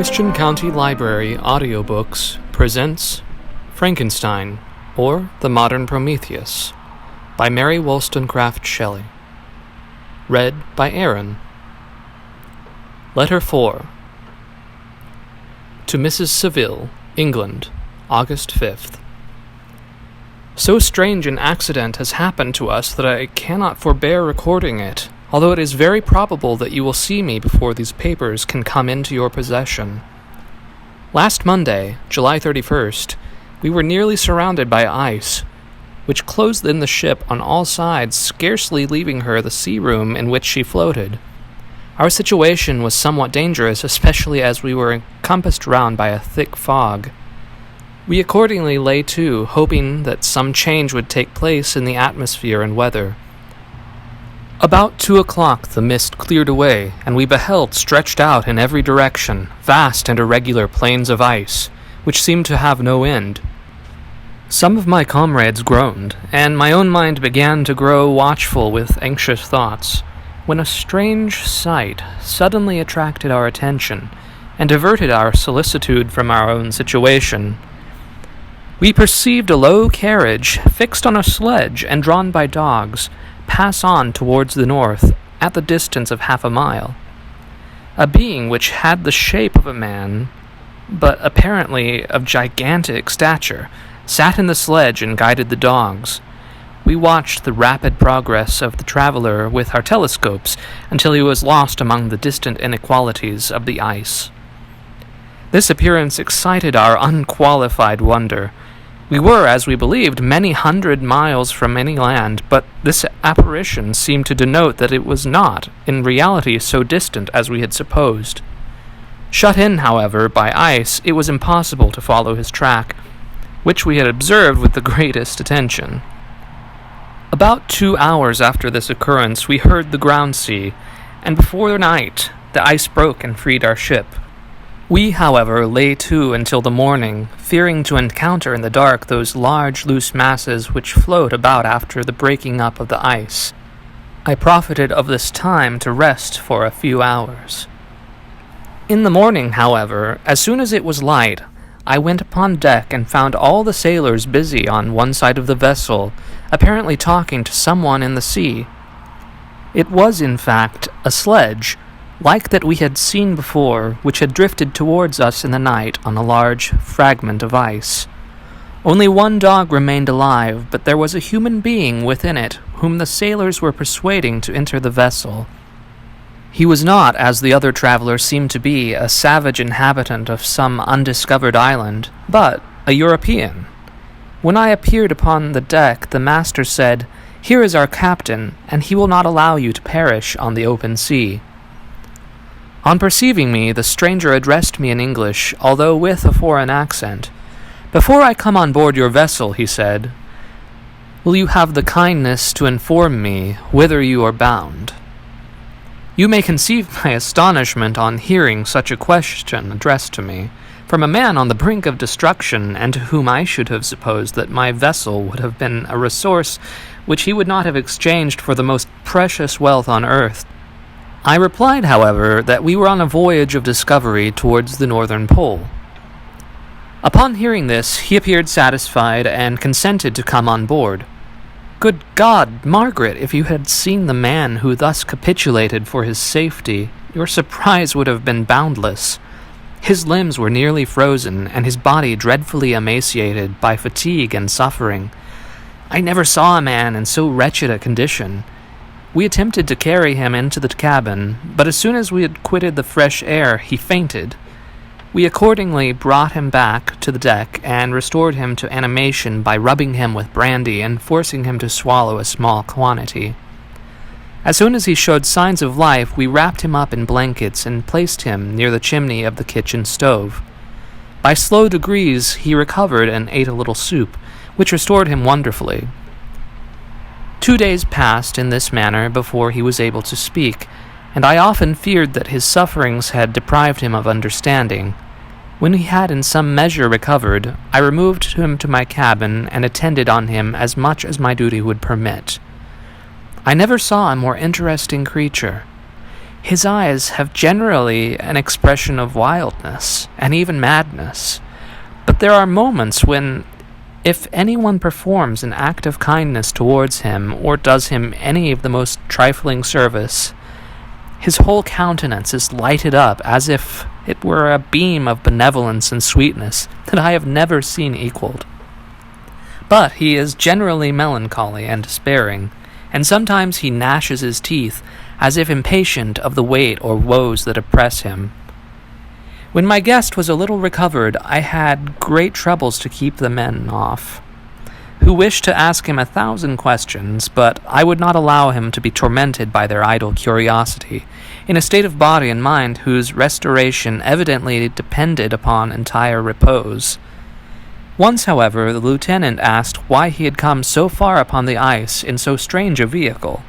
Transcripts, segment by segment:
Christian County Library Audiobooks presents Frankenstein, or The Modern Prometheus, by Mary Wollstonecraft Shelley. Read by Aaron. Letter 4. To Mrs. Saville, England, August 5th. So strange an accident has happened to us that I cannot forbear recording it, although it is very probable that you will see me before these papers can come into your possession. Last Monday, July 31st, we were nearly surrounded by ice, which closed in the ship on all sides, scarcely leaving her the sea room in which she floated. Our situation was somewhat dangerous, especially as we were encompassed round by a thick fog. We accordingly lay to, hoping that some change would take place in the atmosphere and weather. About 2 o'clock the mist cleared away, and we beheld stretched out in every direction vast and irregular plains of ice, which seemed to have no end. Some of my comrades groaned, and my own mind began to grow watchful with anxious thoughts, when a strange sight suddenly attracted our attention, and diverted our solicitude from our own situation. We perceived a low carriage, fixed on a sledge and drawn by dogs, pass on towards the north, at the distance of half a mile. A being which had the shape of a man, but apparently of gigantic stature, sat in the sledge and guided the dogs. We watched the rapid progress of the traveler with our telescopes until he was lost among the distant inequalities of the ice. This appearance excited our unqualified wonder. We were, as we believed, many hundred miles from any land, but this apparition seemed to denote that it was not, in reality, so distant as we had supposed. Shut in, however, by ice, it was impossible to follow his track, which we had observed with the greatest attention. About 2 hours after this occurrence, we heard the ground sea, and before night, the ice broke and freed our ship. We, however, lay to until the morning, fearing to encounter in the dark those large, loose masses which float about after the breaking up of the ice. I profited of this time to rest for a few hours. In the morning, however, as soon as it was light, I went upon deck and found all the sailors busy on one side of the vessel, apparently talking to someone in the sea. It was, in fact, a sledge, like that we had seen before, which had drifted towards us in the night on a large fragment of ice. Only one dog remained alive, but there was a human being within it, whom the sailors were persuading to enter the vessel. He was not, as the other travelers seemed to be, a savage inhabitant of some undiscovered island, but a European. When I appeared upon the deck, the master said, "Here is our captain, and he will not allow you to perish on the open sea." On perceiving me, the stranger addressed me in English, although with a foreign accent. "Before I come on board your vessel," he said, "will you have the kindness to inform me whither you are bound?" You may conceive my astonishment on hearing such a question addressed to me, from a man on the brink of destruction, and to whom I should have supposed that my vessel would have been a resource which he would not have exchanged for the most precious wealth on earth. I replied, however, that we were on a voyage of discovery towards the northern pole. Upon hearing this, he appeared satisfied and consented to come on board. Good God, Margaret, if you had seen the man who thus capitulated for his safety, your surprise would have been boundless. His limbs were nearly frozen, and his body dreadfully emaciated by fatigue and suffering. I never saw a man in so wretched a condition. We attempted to carry him into the cabin, but as soon as we had quitted the fresh air, he fainted. We accordingly brought him back to the deck and restored him to animation by rubbing him with brandy and forcing him to swallow a small quantity. As soon as he showed signs of life, we wrapped him up in blankets and placed him near the chimney of the kitchen stove. By slow degrees, he recovered and ate a little soup, which restored him wonderfully. 2 days passed in this manner before he was able to speak, and I often feared that his sufferings had deprived him of understanding. When he had in some measure recovered, I removed him to my cabin and attended on him as much as my duty would permit. I never saw a more interesting creature. His eyes have generally an expression of wildness, and even madness. But there are moments when, if anyone performs an act of kindness towards him, or does him any of the most trifling service, his whole countenance is lighted up as if it were a beam of benevolence and sweetness that I have never seen equaled. But he is generally melancholy and despairing, and sometimes he gnashes his teeth, as if impatient of the weight or woes that oppress him. When my guest was a little recovered, I had great troubles to keep the men off, who wished to ask him 1,000 questions, but I would not allow him to be tormented by their idle curiosity, in a state of body and mind whose restoration evidently depended upon entire repose. Once, however, the lieutenant asked why he had come so far upon the ice in so strange a vehicle.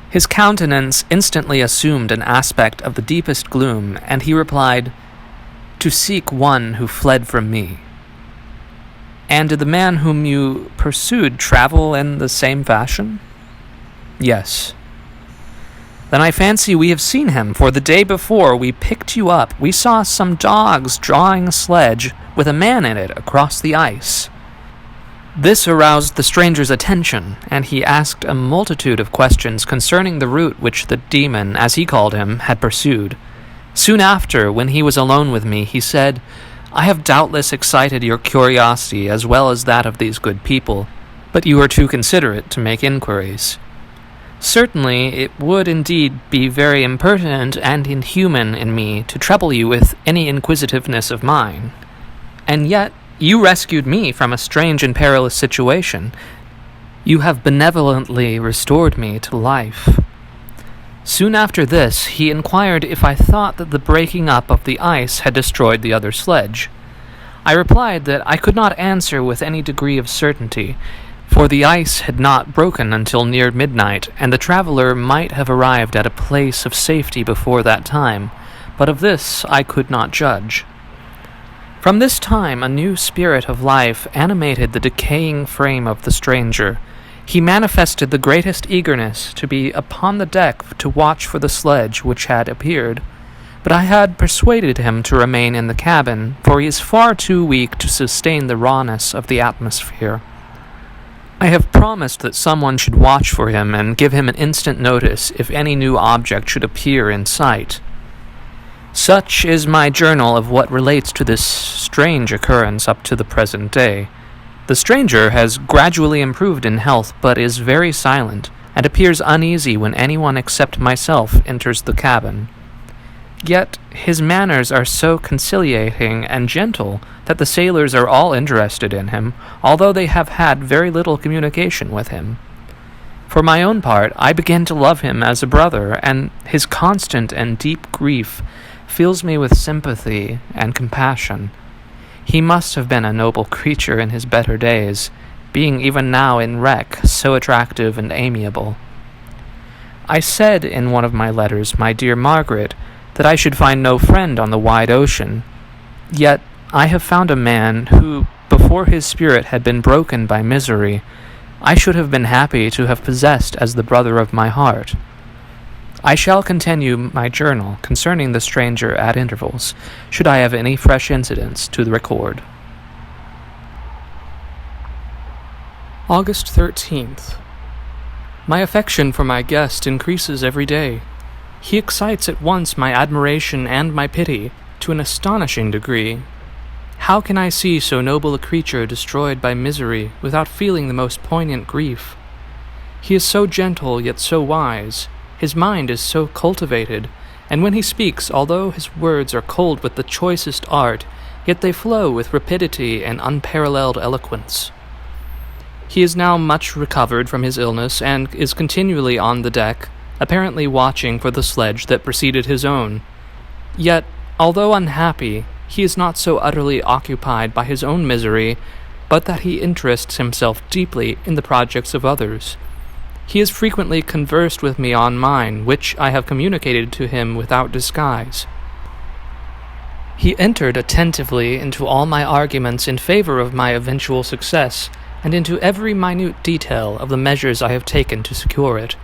His countenance instantly assumed an aspect of the deepest gloom, and he replied, "To seek one who fled from me." "And did the man whom you pursued travel in the same fashion?" "Yes." "Then I fancy we have seen him, for the day before we picked you up, we saw some dogs drawing a sledge with a man in it across the ice." This aroused the stranger's attention, and he asked a multitude of questions concerning the route which the demon, as he called him, had pursued. Soon after, when he was alone with me, he said, "I have doubtless excited your curiosity as well as that of these good people, but you are too considerate to make inquiries. Certainly, it would indeed be very impertinent and inhuman in me to trouble you with any inquisitiveness of mine. And yet, you rescued me from a strange and perilous situation. You have benevolently restored me to life." Soon after this, he inquired if I thought that the breaking up of the ice had destroyed the other sledge. I replied that I could not answer with any degree of certainty, for the ice had not broken until near midnight, and the traveler might have arrived at a place of safety before that time, but of this I could not judge. From this time a new spirit of life animated the decaying frame of the stranger. He manifested the greatest eagerness to be upon the deck to watch for the sledge which had appeared, but I had persuaded him to remain in the cabin, for he is far too weak to sustain the rawness of the atmosphere. I have promised that someone should watch for him and give him an instant notice if any new object should appear in sight. Such is my journal of what relates to this strange occurrence up to the present day. The stranger has gradually improved in health, but is very silent, and appears uneasy when anyone except myself enters the cabin. Yet his manners are so conciliating and gentle that the sailors are all interested in him, although they have had very little communication with him. For my own part, I begin to love him as a brother, and his constant and deep grief fills me with sympathy and compassion. He must have been a noble creature in his better days, being even now in wreck so attractive and amiable. I said in one of my letters, my dear Margaret, that I should find no friend on the wide ocean. Yet I have found a man who, before his spirit had been broken by misery, I should have been happy to have possessed as the brother of my heart. I shall continue my journal concerning the stranger at intervals, should I have any fresh incidents to record. August 13th. My affection for my guest increases every day. He excites at once my admiration and my pity to an astonishing degree. How can I see so noble a creature destroyed by misery without feeling the most poignant grief? He is so gentle yet so wise. His mind is so cultivated, and when he speaks, although his words are cold with the choicest art, yet they flow with rapidity and unparalleled eloquence. He is now much recovered from his illness, and is continually on the deck, apparently watching for the sledge that preceded his own. Yet, although unhappy, he is not so utterly occupied by his own misery, but that he interests himself deeply in the projects of others. He has frequently conversed with me on mine, which I have communicated to him without disguise. He entered attentively into all my arguments in favor of my eventual success, and into every minute detail of the measures I have taken to secure it.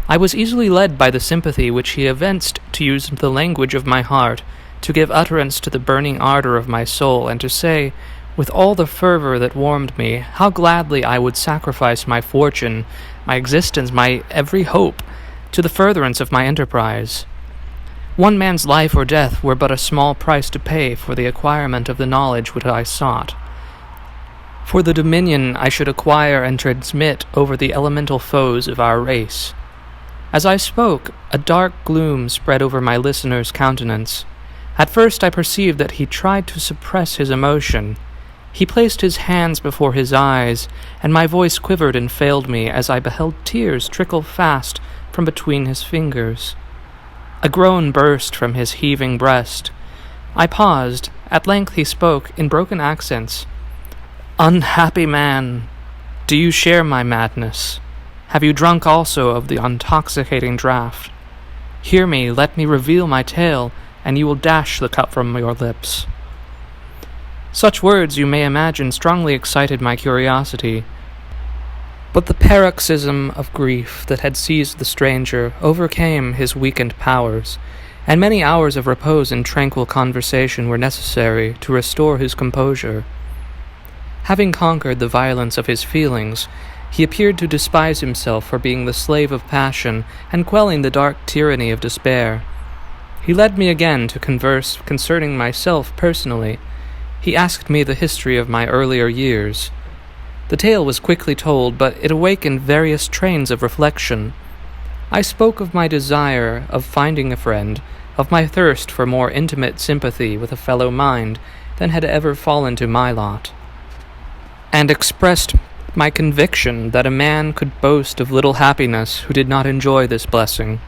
I was easily led by the sympathy which he evinced to use the language of my heart, to give utterance to the burning ardor of my soul, and to say, with all the fervor that warmed me, how gladly I would sacrifice my fortune, my existence, my every hope, to the furtherance of my enterprise. One man's life or death were but a small price to pay for the acquirement of the knowledge which I sought, for the dominion I should acquire and transmit over the elemental foes of our race. As I spoke, a dark gloom spread over my listener's countenance. At first I perceived that he tried to suppress his emotion. He placed his hands before his eyes, and my voice quivered and failed me as I beheld tears trickle fast from between his fingers. A groan burst from his heaving breast. I paused. At length he spoke in broken accents. "Unhappy man, do you share my madness? Have you drunk also of the intoxicating draught? Hear me, let me reveal my tale, and you will dash the cup from your lips." Such words, you may imagine, strongly excited my curiosity. But the paroxysm of grief that had seized the stranger overcame his weakened powers, and many hours of repose and tranquil conversation were necessary to restore his composure. Having conquered the violence of his feelings, he appeared to despise himself for being the slave of passion and quelling the dark tyranny of despair. He led me again to converse concerning myself personally. He asked me the history of my earlier years. The tale was quickly told, but it awakened various trains of reflection. I spoke of my desire of finding a friend, of my thirst for more intimate sympathy with a fellow mind than had ever fallen to my lot, and expressed my conviction that a man could boast of little happiness who did not enjoy this blessing.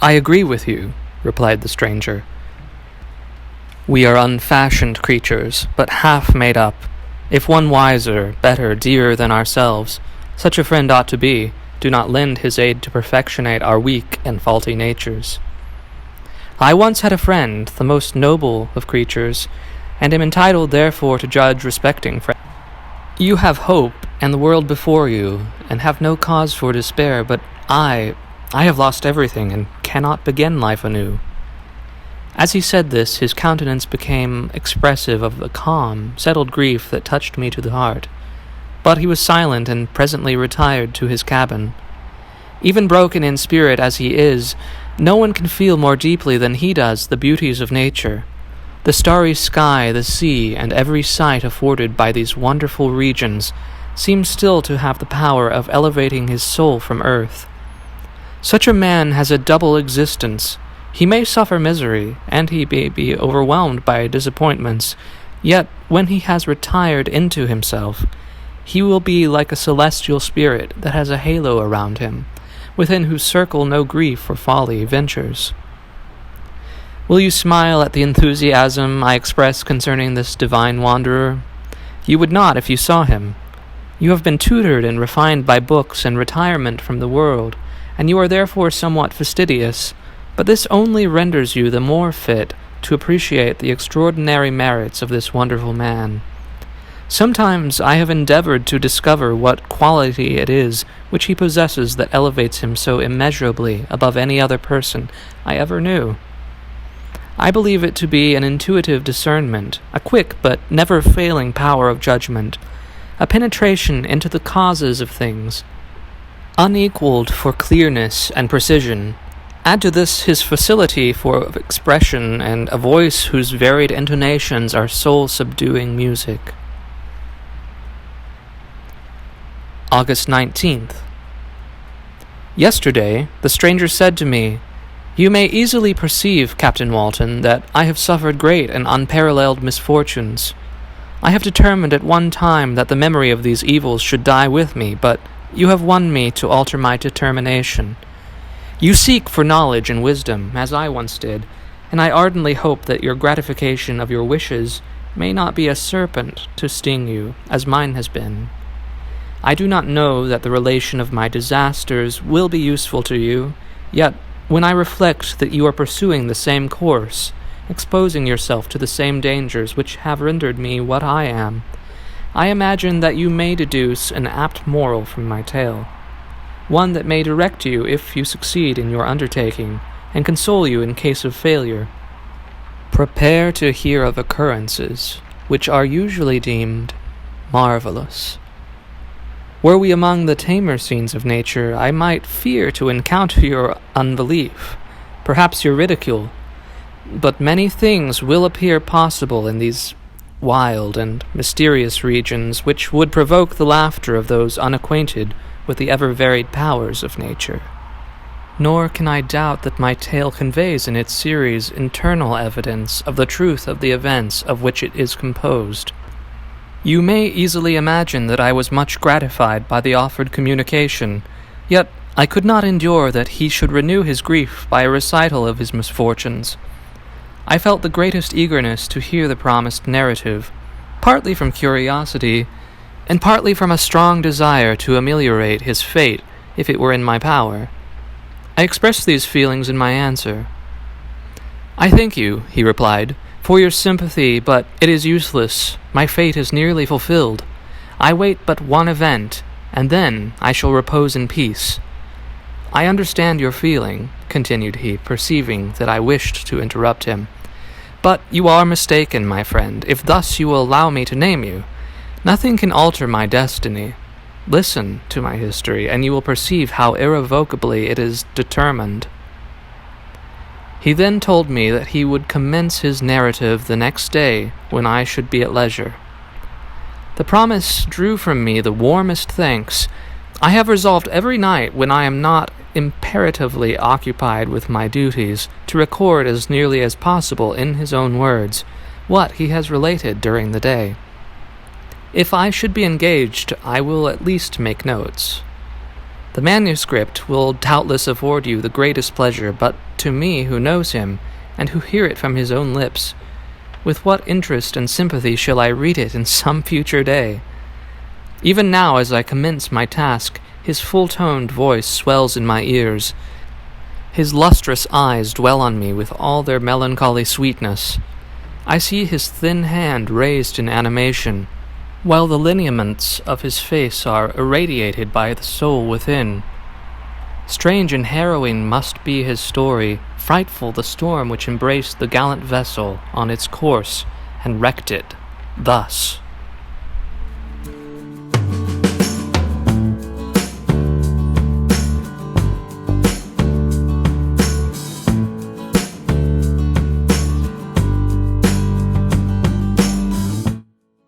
"I agree with you," replied the stranger. "We are unfashioned creatures, but half made up. If one wiser, better, dearer than ourselves, such a friend ought to be, do not lend his aid to perfectionate our weak and faulty natures. I once had a friend, the most noble of creatures, and am entitled therefore to judge respecting friends. You have hope and the world before you, and have no cause for despair, but I have lost everything, and cannot begin life anew." As he said this, his countenance became expressive of a calm, settled grief that touched me to the heart. But he was silent, and presently retired to his cabin. Even broken in spirit as he is, no one can feel more deeply than he does the beauties of nature. The starry sky, the sea, and every sight afforded by these wonderful regions seem still to have the power of elevating his soul from earth. Such a man has a double existence. He may suffer misery, and he may be overwhelmed by disappointments, yet when he has retired into himself, he will be like a celestial spirit that has a halo around him, within whose circle no grief or folly ventures. Will you smile at the enthusiasm I express concerning this divine wanderer? You would not if you saw him. You have been tutored and refined by books and retirement from the world, and you are therefore somewhat fastidious, but this only renders you the more fit to appreciate the extraordinary merits of this wonderful man. Sometimes I have endeavored to discover what quality it is which he possesses that elevates him so immeasurably above any other person I ever knew. I believe it to be an intuitive discernment, a quick but never failing power of judgment, a penetration into the causes of things, unequaled for clearness and precision. Add to this his facility for expression and a voice whose varied intonations are soul-subduing music. August 19th. Yesterday, the stranger said to me, "You may easily perceive, Captain Walton, that I have suffered great and unparalleled misfortunes. I have determined at one time that the memory of these evils should die with me, but you have won me to alter my determination. You seek for knowledge and wisdom, as I once did, and I ardently hope that your gratification of your wishes may not be a serpent to sting you, as mine has been. I do not know that the relation of my disasters will be useful to you, yet when I reflect that you are pursuing the same course, exposing yourself to the same dangers which have rendered me what I am, I imagine that you may deduce an apt moral from my tale. one that may direct you if you succeed in your undertaking, and console you in case of failure. Prepare to hear of occurrences which are usually deemed marvelous. Were we among the tamer scenes of nature, I might fear to encounter your unbelief, perhaps your ridicule, but many things will appear possible in these wild and mysterious regions which would provoke the laughter of those unacquainted with the ever-varied powers of nature. Nor can I doubt that my tale conveys in its series internal evidence of the truth of the events of which it is composed. You may easily imagine that I was much gratified by the offered communication, yet I could not endure that he should renew his grief by a recital of his misfortunes. I felt the greatest eagerness to hear the promised narrative, partly from curiosity, and partly from a strong desire to ameliorate his fate if it were in my power. I expressed these feelings in my answer. "I thank you," he replied, "for your sympathy, but it is useless. My fate is nearly fulfilled. I wait but one event, and then I shall repose in peace. I understand your feeling," continued he, perceiving that I wished to interrupt him. "But you are mistaken, my friend, if thus you will allow me to name you. Nothing can alter my destiny. Listen to my history, and you will perceive how irrevocably it is determined." He then told me that he would commence his narrative the next day when I should be at leisure. The promise drew from me the warmest thanks. I have resolved every night, when I am not imperatively occupied with my duties, to record as nearly as possible in his own words what he has related during the day. If I should be engaged, I will at least make notes. The manuscript will doubtless afford you the greatest pleasure, but to me who knows him, and who hear it from his own lips, with what interest and sympathy shall I read it in some future day? Even now, as I commence my task, his full-toned voice swells in my ears. His lustrous eyes dwell on me with all their melancholy sweetness. I see his thin hand raised in animation, while the lineaments of his face are irradiated by the soul within. Strange and harrowing must be his story, frightful the storm which embraced the gallant vessel on its course and wrecked it thus.